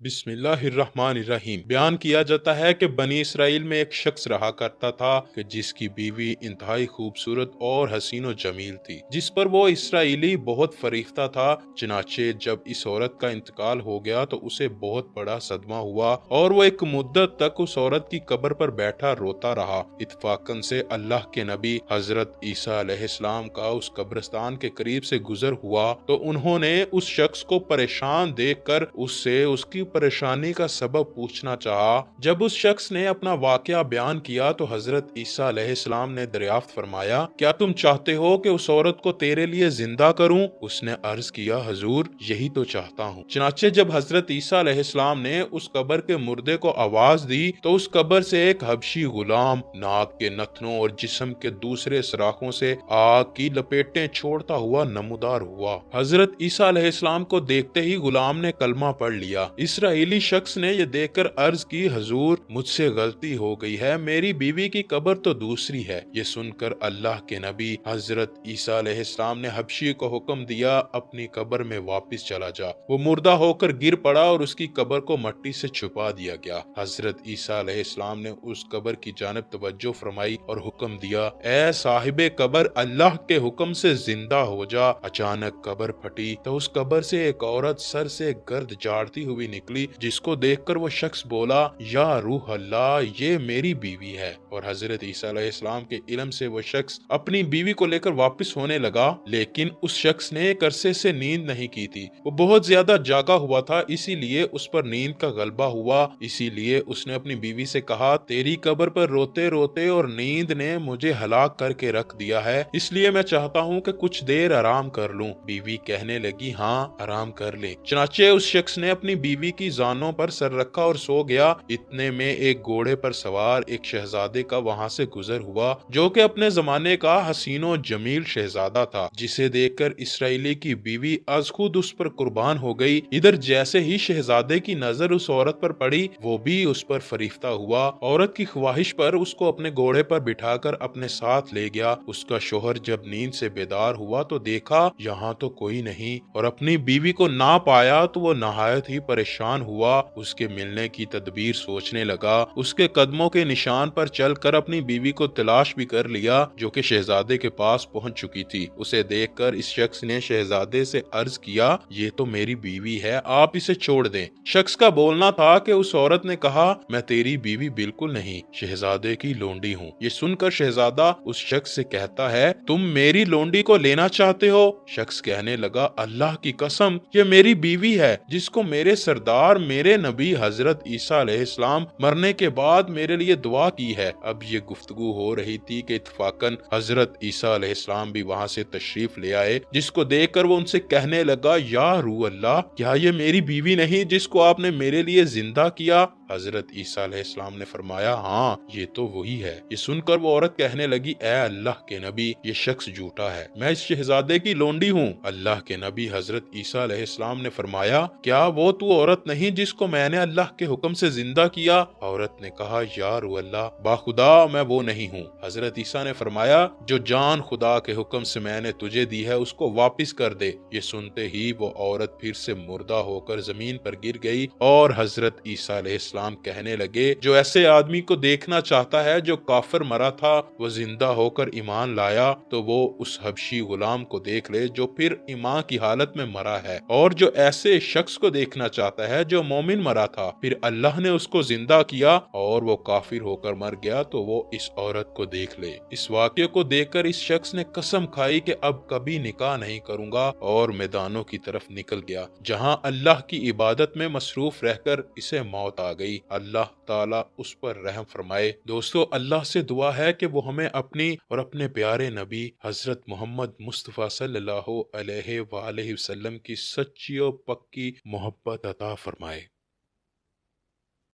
بسم اللہ الرحمن الرحیم۔ بیان کیا جاتا ہے کہ بنی اسرائیل میں ایک شخص رہا کرتا تھا کہ جس کی بیوی انتہائی خوبصورت اور حسین و جمیل تھی، جس پر وہ اسرائیلی بہت فریفتہ تھا۔ چنانچہ جب اس عورت کا انتقال ہو گیا تو اسے بہت بڑا صدمہ ہوا اور وہ ایک مدت تک اس عورت کی قبر پر بیٹھا روتا رہا۔ اتفاقاً سے اللہ کے نبی حضرت عیسیٰ علیہ السلام کا اس قبرستان کے قریب سے گزر ہوا تو انہوں نے اس شخص کو پریشان دیکھ کر اس سے اس کی پریشانی کا سبب پوچھنا چاہا۔ جب اس شخص نے اپنا واقعہ بیان کیا تو حضرت عیسیٰ علیہ السلام نے دریافت فرمایا، کیا تم چاہتے ہو کہ اس عورت کو تیرے لیے زندہ کروں؟ اس نے عرض کیا، حضور یہی تو چاہتا ہوں۔ چنانچہ جب حضرت عیسیٰ علیہ السلام نے اس قبر کے مردے کو آواز دی تو اس قبر سے ایک حبشی غلام ناک کے نتنوں اور جسم کے دوسرے سراخوں سے آگ کی لپیٹیں چھوڑتا ہوا نمودار ہوا۔ حضرت عیسیٰ علیہ السلام کو دیکھتے ہی غلام نے کلمہ پڑھ لیا۔ اسرائیلی شخص نے یہ دیکھ کر عرض کی، حضور مجھ سے غلطی ہو گئی ہے، میری بیوی کی قبر تو دوسری ہے۔ یہ سن کر اللہ کے نبی حضرت عیسیٰ علیہ السلام نے حبشی کو حکم دیا، اپنی قبر میں واپس چلا جا۔ وہ مردہ ہو کر گر پڑا اور اس کی قبر کو مٹی سے چھپا دیا گیا۔ حضرت عیسیٰ علیہ السلام نے اس قبر کی جانب توجہ فرمائی اور حکم دیا، اے صاحب قبر، اللہ کے حکم سے زندہ ہو جا۔ اچانک قبر پھٹی تو اس قبر سے ایک عورت سر سے گرد جھاڑتی ہوئی نکلی، جس کو دیکھ کر وہ شخص بولا، یا روح اللہ، یہ میری بیوی ہے۔ اور حضرت عیسیٰ علیہ السلام کے علم سے وہ شخص اپنی بیوی کو لے کر واپس ہونے لگا، لیکن اس شخص نے ایک عرصے سے نیند نہیں کی تھی۔ وہ بہت زیادہ جاگا ہوا تھا، اسی لیے اس پر نیند کا غلبہ ہوا۔ اسی لیے اس نے اپنی بیوی سے کہا، تیری قبر پر روتے روتے اور نیند نے مجھے ہلاک کر کے رکھ دیا ہے، اس لیے میں چاہتا ہوں کہ کچھ دیر آرام کر لوں۔ بیوی کہنے لگی، ہاں آرام کر لے۔ چنانچہ اس شخص نے اپنی بیوی کی زانوں پر سر رکھا اور سو گیا۔ اتنے میں ایک گھوڑے پر سوار ایک شہزادے کا وہاں سے گزر ہوا، جو کہ اپنے زمانے کا حسین و جمیل شہزادہ تھا، جسے دیکھ کر اسرائیلی کی بیوی از خود اس پر قربان ہو گئی۔ ادھر جیسے ہی شہزادے کی نظر اس عورت پر پڑی، وہ بھی اس پر فریفتہ ہوا۔ عورت کی خواہش پر اس کو اپنے گھوڑے پر بٹھا کر اپنے ساتھ لے گیا۔ اس کا شوہر جب نیند سے بیدار ہوا تو دیکھا یہاں تو کوئی نہیں، اور اپنی بیوی کو نہ پایا تو وہ نہایت ہی پریشان ہوا۔ اس کے ملنے کی تدبیر سوچنے لگا۔ اس کے قدموں کے نشان پر چل کر اپنی بیوی کو تلاش بھی کر لیا، جو کہ شہزادے کے پاس پہنچ چکی تھی۔ اسے دیکھ کر اس شخص نے شہزادے سے عرض کیا، یہ تو میری بیوی ہے، آپ اسے چھوڑ دیں۔ شخص کا بولنا تھا کہ اس عورت نے کہا، میں تیری بیوی بالکل نہیں، شہزادے کی لونڈی ہوں۔ یہ سن کر شہزادہ اس شخص سے کہتا ہے، تم میری لونڈی کو لینا چاہتے ہو؟ شخص کہنے لگا، اللہ کی قسم، یہ میری بیوی ہے، جس کو میرے سردار میرے نبی حضرت عیسیٰ علیہ السلام مرنے کے بعد میرے لیے دعا کی ہے۔ اب یہ گفتگو ہو رہی تھی کہ اتفاقاً حضرت عیسیٰ علیہ السلام بھی وہاں سے تشریف لے آئے، جس کو دیکھ کر وہ ان سے کہنے لگا، یا روح اللہ، کیا یہ میری بیوی نہیں جس کو آپ نے میرے لیے زندہ کیا؟ حضرت عیسیٰ علیہ السلام نے فرمایا، ہاں یہ تو وہی ہے۔ یہ سن کر وہ عورت کہنے لگی، اے اللہ کے نبی، یہ شخص جھوٹا ہے، میں اس شہزادے کی لونڈی ہوں۔ اللہ کے نبی حضرت عیسیٰ علیہ السلام نے فرمایا، کیا وہ تو عورت نہیں جس کو میں نے اللہ کے حکم سے زندہ کیا؟ عورت نے کہا، یا روح اللہ، باخدا میں وہ نہیں ہوں۔ حضرت عیسیٰ نے فرمایا، جو جان خدا کے حکم سے میں نے تجھے دی ہے اس کو واپس کر دے۔ یہ سنتے ہی وہ عورت پھر سے مردہ ہو کر زمین پر گر گئی، اور حضرت عیسیٰ علیہ السلام کہنے لگے، جو ایسے آدمی کو دیکھنا چاہتا ہے جو کافر مرا تھا، وہ زندہ ہو کر ایمان لایا، تو وہ اس حبشی غلام کو دیکھ لے جو پھر ایمان کی حالت میں مرا ہے، اور جو ایسے شخص کو دیکھنا چاہتا ہے جو مومن مرا تھا، پھر اللہ نے اس کو زندہ کیا اور وہ کافر ہو کر مر گیا، تو وہ اس عورت کو دیکھ لے۔ اس واقعے کو دیکھ کر اس شخص نے قسم کھائی کہ اب کبھی نکاح نہیں کروں گا، اور میدانوں کی طرف نکل گیا، جہاں اللہ کی عبادت میں مصروف رہ کر اسے موت آ گئی۔ اللہ تعالیٰ اس پر رحم فرمائے۔ دوستو، اللہ سے دعا ہے کہ وہ ہمیں اپنی اور اپنے پیارے نبی حضرت محمد مصطفیٰ صلی اللہ علیہ وآلہ وسلم کی سچی اور پکی محبت عطا فرمائے۔